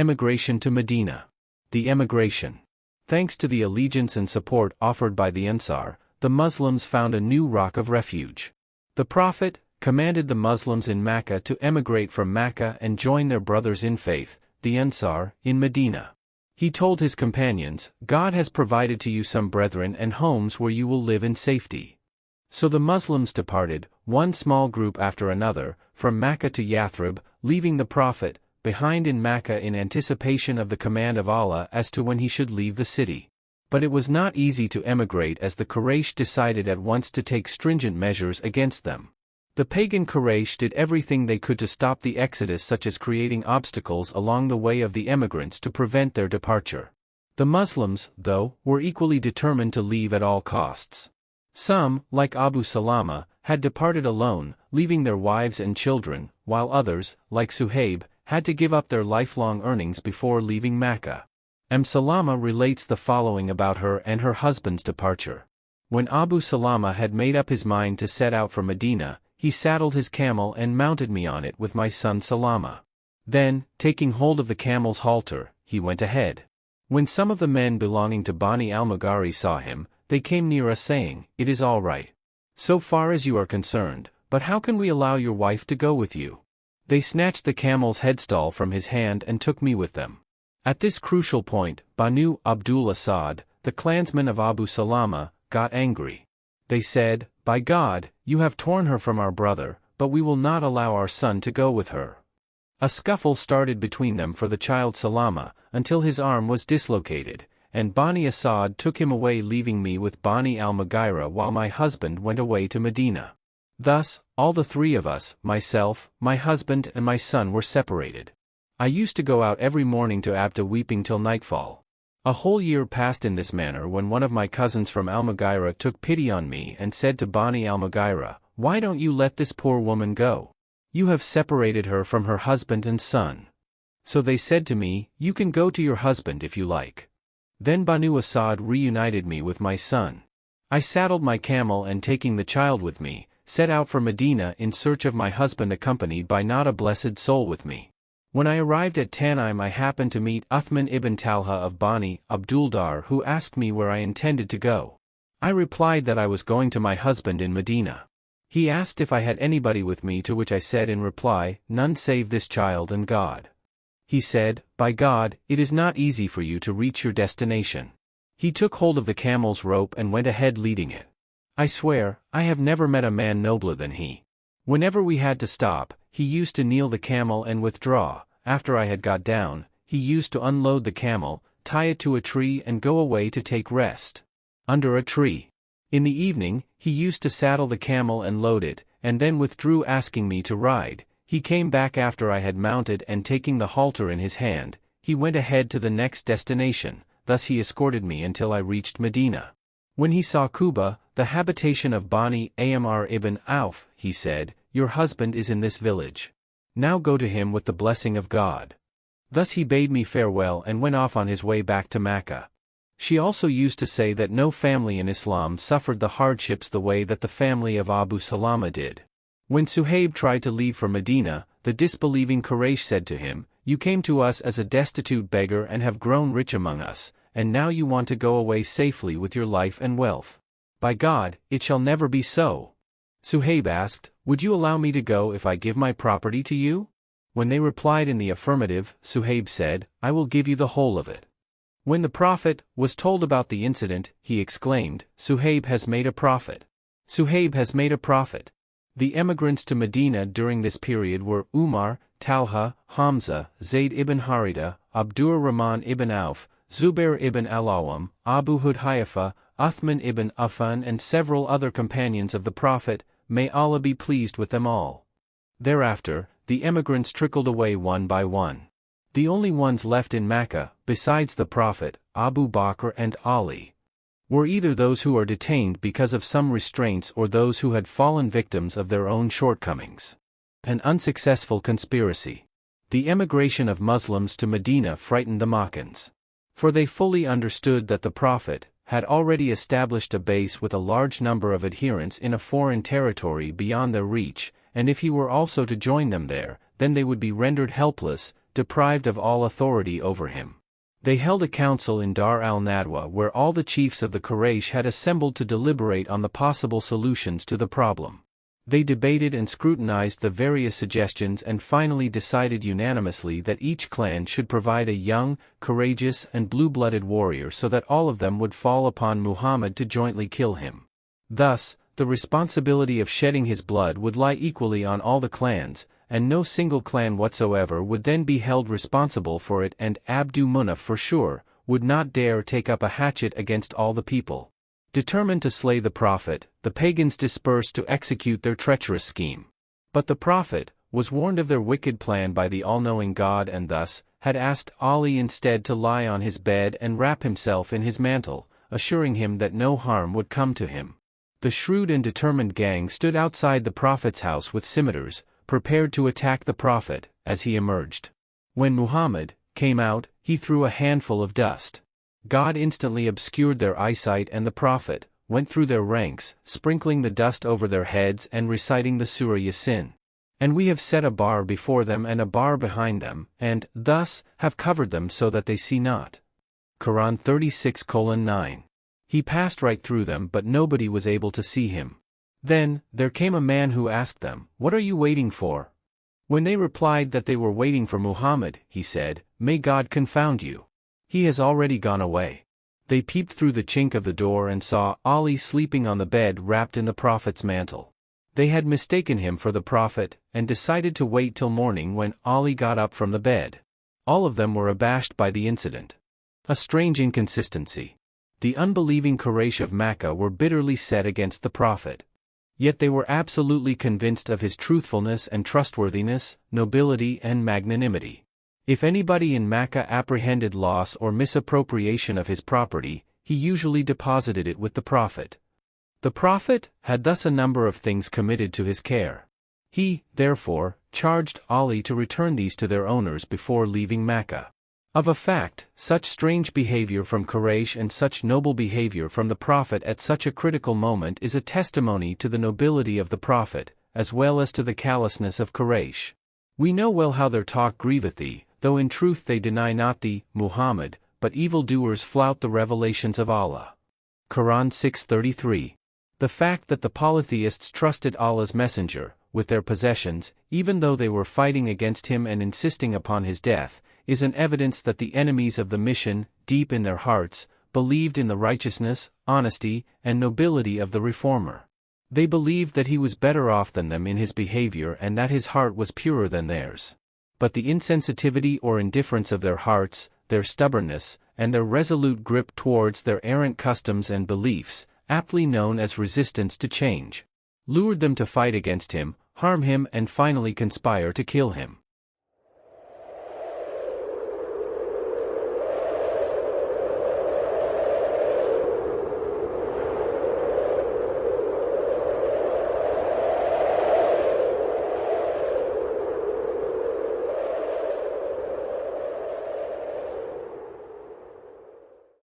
Emigration to Medina. The emigration. Thanks to the allegiance and support offered by the Ansar, the Muslims found a new rock of refuge. The Prophet commanded the Muslims in Mecca to emigrate from Mecca and join their brothers in faith, the Ansar, in Medina. He told his companions, "God has provided to you some brethren and homes where you will live in safety." So the Muslims departed, one small group after another, from Mecca to Yathrib, leaving the Prophet behind in Mecca in anticipation of the command of Allah as to when he should leave the city. But it was not easy to emigrate as the Quraysh decided at once to take stringent measures against them. The pagan Quraysh did everything they could to stop the exodus, such as creating obstacles along the way of the emigrants to prevent their departure. The Muslims, though, were equally determined to leave at all costs. Some, like Abu Salama, had departed alone, leaving their wives and children, while others, like Suhaib, had to give up their lifelong earnings before leaving Mecca. Salama relates the following about her and her husband's departure. When Abu Salama had made up his mind to set out for Medina, he saddled his camel and mounted me on it with my son Salama. Then, taking hold of the camel's halter, he went ahead. When some of the men belonging to Bani al-Mughari saw him, they came near us saying, "It is all right, so far as you are concerned, but how can we allow your wife to go with you?" They snatched the camel's headstall from his hand and took me with them. At this crucial point, Banu Abdul Asad, the clansmen of Abu Salama, got angry. They said, "By God, you have torn her from our brother, but we will not allow our son to go with her." A scuffle started between them for the child Salama, until his arm was dislocated, and Bani Asad took him away, leaving me with Bani al-Mughira while my husband went away to Medina. Thus, all the three of us, myself, my husband and my son, were separated. I used to go out every morning to Abda weeping till nightfall. A whole year passed in this manner when one of my cousins from al-Mughira took pity on me and said to Bani al-Mughira, "Why don't you let this poor woman go? You have separated her from her husband and son." So they said to me, "You can go to your husband if you like." Then Banu Asad reunited me with my son. I saddled my camel and, taking the child with me, set out for Medina in search of my husband, accompanied by not a blessed soul with me. When I arrived at Tan'im, I happened to meet Uthman ibn Talha of Bani Abduldar, who asked me where I intended to go. I replied that I was going to my husband in Medina. He asked if I had anybody with me, to which I said in reply, "None save this child and God." He said, "By God, it is not easy for you to reach your destination." He took hold of the camel's rope and went ahead leading it. I swear, I have never met a man nobler than he. Whenever we had to stop, he used to kneel the camel and withdraw. After I had got down, he used to unload the camel, tie it to a tree and go away to take rest under a tree. In the evening, he used to saddle the camel and load it, and then withdrew, asking me to ride. He came back after I had mounted, and taking the halter in his hand, he went ahead to the next destination. Thus he escorted me until I reached Medina. When he saw Quba, the habitation of Bani Amr ibn Auf, he said, "Your husband is in this village. Now go to him with the blessing of God." Thus he bade me farewell and went off on his way back to Mecca. She also used to say that no family in Islam suffered the hardships the way that the family of Abu Salama did. When Suhaib tried to leave for Medina, the disbelieving Quraysh said to him, "You came to us as a destitute beggar and have grown rich among us, and now you want to go away safely with your life and wealth. By God, it shall never be so." Suhaib asked, "Would you allow me to go if I give my property to you?" When they replied in the affirmative, Suhaib said, "I will give you the whole of it." When the Prophet was told about the incident, he exclaimed, "Suhaib has made a prophet. Suhaib has made a prophet." The emigrants to Medina during this period were Umar, Talha, Hamza, Zayd ibn Harida, Abdur Rahman ibn Auf, Zubair ibn al-Awwam, Abu Hudhaifa, Uthman ibn Affan, and several other companions of the Prophet. May Allah be pleased with them all. Thereafter, the emigrants trickled away one by one. The only ones left in Mecca, besides the Prophet, Abu Bakr and Ali, were either those who are detained because of some restraints or those who had fallen victims of their own shortcomings. An unsuccessful conspiracy. The emigration of Muslims to Medina frightened the Meccans, for they fully understood that the Prophet had already established a base with a large number of adherents in a foreign territory beyond their reach, and if he were also to join them there, then they would be rendered helpless, deprived of all authority over him. They held a council in Dar al-Nadwa where all the chiefs of the Quraysh had assembled to deliberate on the possible solutions to the problem. They debated and scrutinized the various suggestions and finally decided unanimously that each clan should provide a young, courageous and blue-blooded warrior so that all of them would fall upon Muhammad to jointly kill him. Thus, the responsibility of shedding his blood would lie equally on all the clans, and no single clan whatsoever would then be held responsible for it, and Abdu Munaf for sure would not dare take up a hatchet against all the people. Determined to slay the Prophet, the pagans dispersed to execute their treacherous scheme. But the Prophet was warned of their wicked plan by the all-knowing God and thus had asked Ali instead to lie on his bed and wrap himself in his mantle, assuring him that no harm would come to him. The shrewd and determined gang stood outside the Prophet's house with scimitars, prepared to attack the Prophet as he emerged. When Muhammad came out, he threw a handful of dust. God instantly obscured their eyesight and the Prophet went through their ranks, sprinkling the dust over their heads and reciting the Surah Yasin. And we have set a bar before them and a bar behind them, and, thus, have covered them so that they see not. Quran 36:9. He passed right through them but nobody was able to see him. Then, there came a man who asked them, "What are you waiting for?" When they replied that they were waiting for Muhammad, he said, "May God confound you. He has already gone away." They peeped through the chink of the door and saw Ali sleeping on the bed wrapped in the Prophet's mantle. They had mistaken him for the Prophet, and decided to wait till morning when Ali got up from the bed. All of them were abashed by the incident. A strange inconsistency. The unbelieving Quraysh of Makkah were bitterly set against the Prophet. Yet they were absolutely convinced of his truthfulness and trustworthiness, nobility and magnanimity. If anybody in Makkah apprehended loss or misappropriation of his property, he usually deposited it with the Prophet. The Prophet had thus a number of things committed to his care. He, therefore, charged Ali to return these to their owners before leaving Makkah. Of a fact, such strange behavior from Quraysh and such noble behavior from the Prophet at such a critical moment is a testimony to the nobility of the Prophet, as well as to the callousness of Quraysh. We know well how their talk grieveth thee, though in truth they deny not thee, Muhammad, but evildoers flout the revelations of Allah. Quran 6:33. The fact that the polytheists trusted Allah's messenger, with their possessions, even though they were fighting against him and insisting upon his death, is an evidence that the enemies of the mission, deep in their hearts, believed in the righteousness, honesty, and nobility of the reformer. They believed that he was better off than them in his behavior and that his heart was purer than theirs. But the insensitivity or indifference of their hearts, their stubbornness, and their resolute grip towards their errant customs and beliefs, aptly known as resistance to change, lured them to fight against him, harm him and finally conspire to kill him.